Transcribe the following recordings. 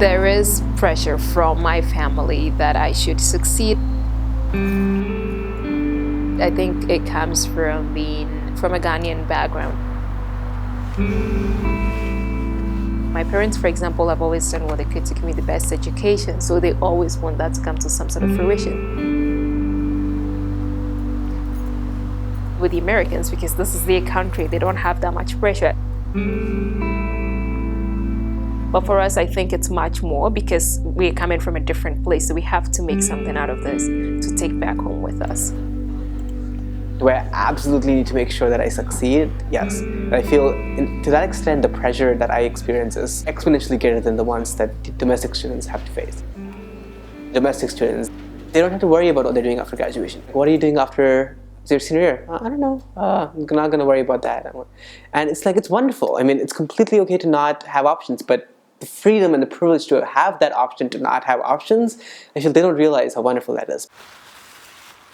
There is pressure from my family that I should succeed. I think it comes from being from a Ghanaian background. My parents, for example, have always done what they could to give me the best education, so they always want that to come to some sort of fruition. With the Americans, because this is their country, they don't have that much pressure. But for us, I think it's much more because we're coming from a different place, so we have to make something out of this to take back home with us. Do I absolutely need to make sure that I succeed? Yes. I feel, to that extent, the pressure that I experience is exponentially greater than the ones that domestic students have to face. Domestic students, they don't have to worry about what they're doing after graduation. What are you doing after your senior year? I don't know. I'm not going to worry about that. And it's like, it's wonderful. I mean, it's completely okay to not have options, but the freedom and the privilege to have that option to not have options, I feel they don't realize how wonderful that is.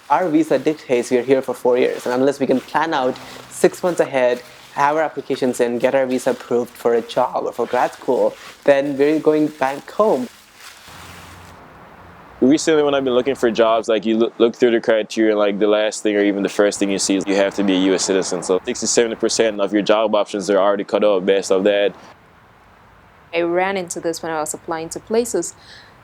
Our visa dictates we are here for 4 years, and unless we can plan out 6 months ahead, have our applications in, get our visa approved for a job or for grad school, then we're going back home. Recently, when I've been looking for jobs, like you look through the criteria, and like the last thing or even the first thing you see is you have to be a U.S. citizen. So 60-70% of your job options are already cut off based off that. I ran into this when I was applying to places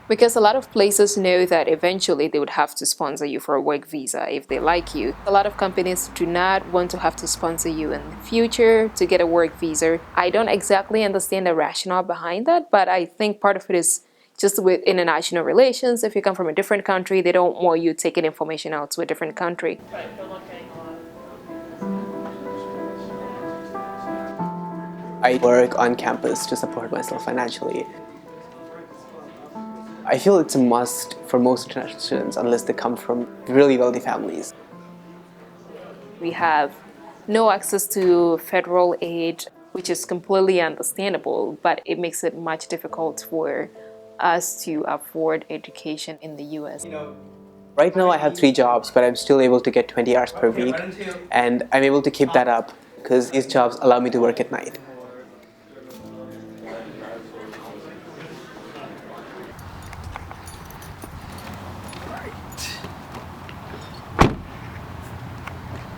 because a lot of places know that eventually they would have to sponsor you for a work visa if they like you. A lot of companies do not want to have to sponsor you in the future to get a work visa. I don't exactly understand the rationale behind that, but I think part of it is just with international relations. If you come from a different country, they don't want you taking information out to a different country. I work on campus to support myself financially. I feel it's a must for most international students unless they come from really wealthy families. We have no access to federal aid, which is completely understandable, but it makes it much difficult for us to afford education in the US. Right now I have 3 jobs, but I'm still able to get 20 hours per week, and I'm able to keep that up because these jobs allow me to work at night.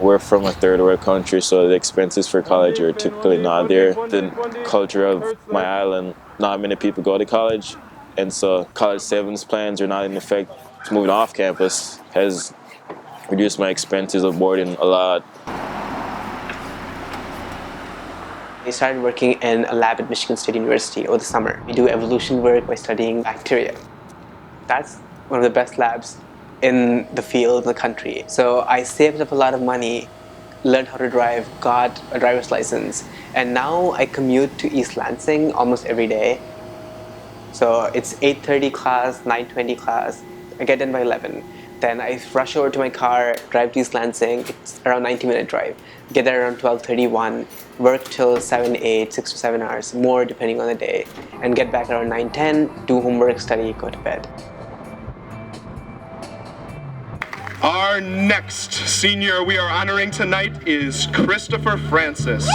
We're from a third world country, so the expenses for college are typically not there. The culture of my island, not many people go to college, and so college savings plans are not in effect. Moving off campus has reduced my expenses of boarding a lot. I started working in a lab at Michigan State University over the summer. We do evolution work by studying bacteria. That's one of the best labs in the field, in the country. So I saved up a lot of money, learned how to drive, got a driver's license, and now I commute to East Lansing almost every day. So it's 8:30 class, 9:20 class, I get done by 11. Then I rush over to my car, drive to East Lansing, it's around 90-minute drive. Get there around 12:31, work till 7, 8, 6 to 7 hours, more depending on the day, and get back around 9:10, do homework, study, go to bed. Our next senior we are honoring tonight is Christopher Francis.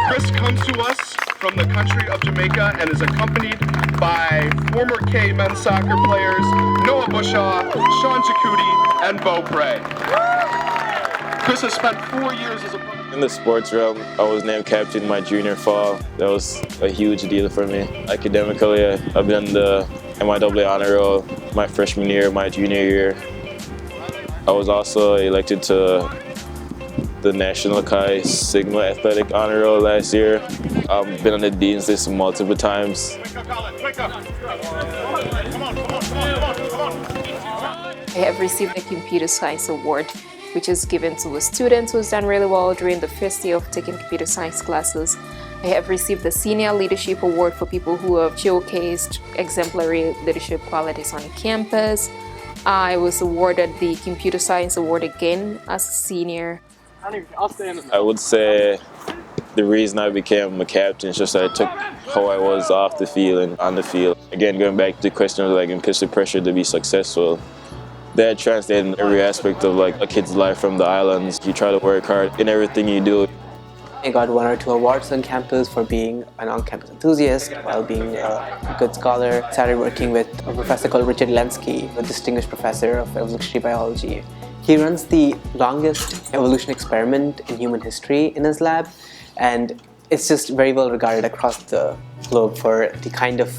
Chris comes to us from the country of Jamaica and is accompanied by former K men's soccer players Noah Bushaw, Sean Jacuti, and Bo Prey. Chris has spent 4 years as a... In the sports realm, I was named captain my junior fall. That was a huge deal for me. Academically, I've been in the MIAA honor roll my freshman year, my junior year. I was also elected to the National Chi Sigma Athletic Honor Roll last year. I've been on the Dean's List multiple times. I have received a Computer Science Award, which is given to a student who's done really well during the first year of taking computer science classes. I have received the Senior Leadership Award for people who have showcased exemplary leadership qualities on campus. I was awarded the Computer Science Award again as a senior. I would say the reason I became a captain is just that I took how I was off the field and on the field. Again, going back to the question of like implicit pressure to be successful, that translates in every aspect of like a kid's life from the islands. You try to work hard in everything you do. I got 1 or 2 awards on campus for being an on-campus enthusiast while being a good scholar. Started working with a professor called Richard Lenski, a distinguished professor of evolutionary biology. He runs the longest evolution experiment in human history in his lab, and it's just very well regarded across the globe for the kind of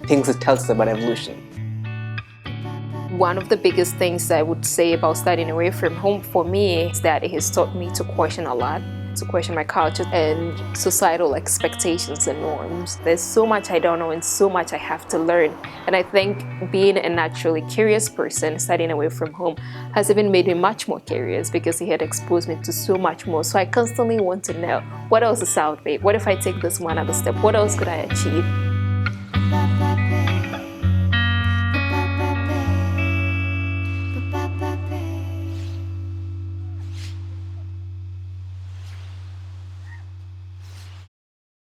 things it tells us about evolution. One of the biggest things I would say about studying away from home for me is that it has taught me to question a lot, to question my culture and societal expectations and norms. There's so much I don't know and so much I have to learn. And I think being a naturally curious person, studying away from home, has even made me much more curious because it had exposed me to so much more. So I constantly want to know, what else is out there? What if I take this one other step? What else could I achieve?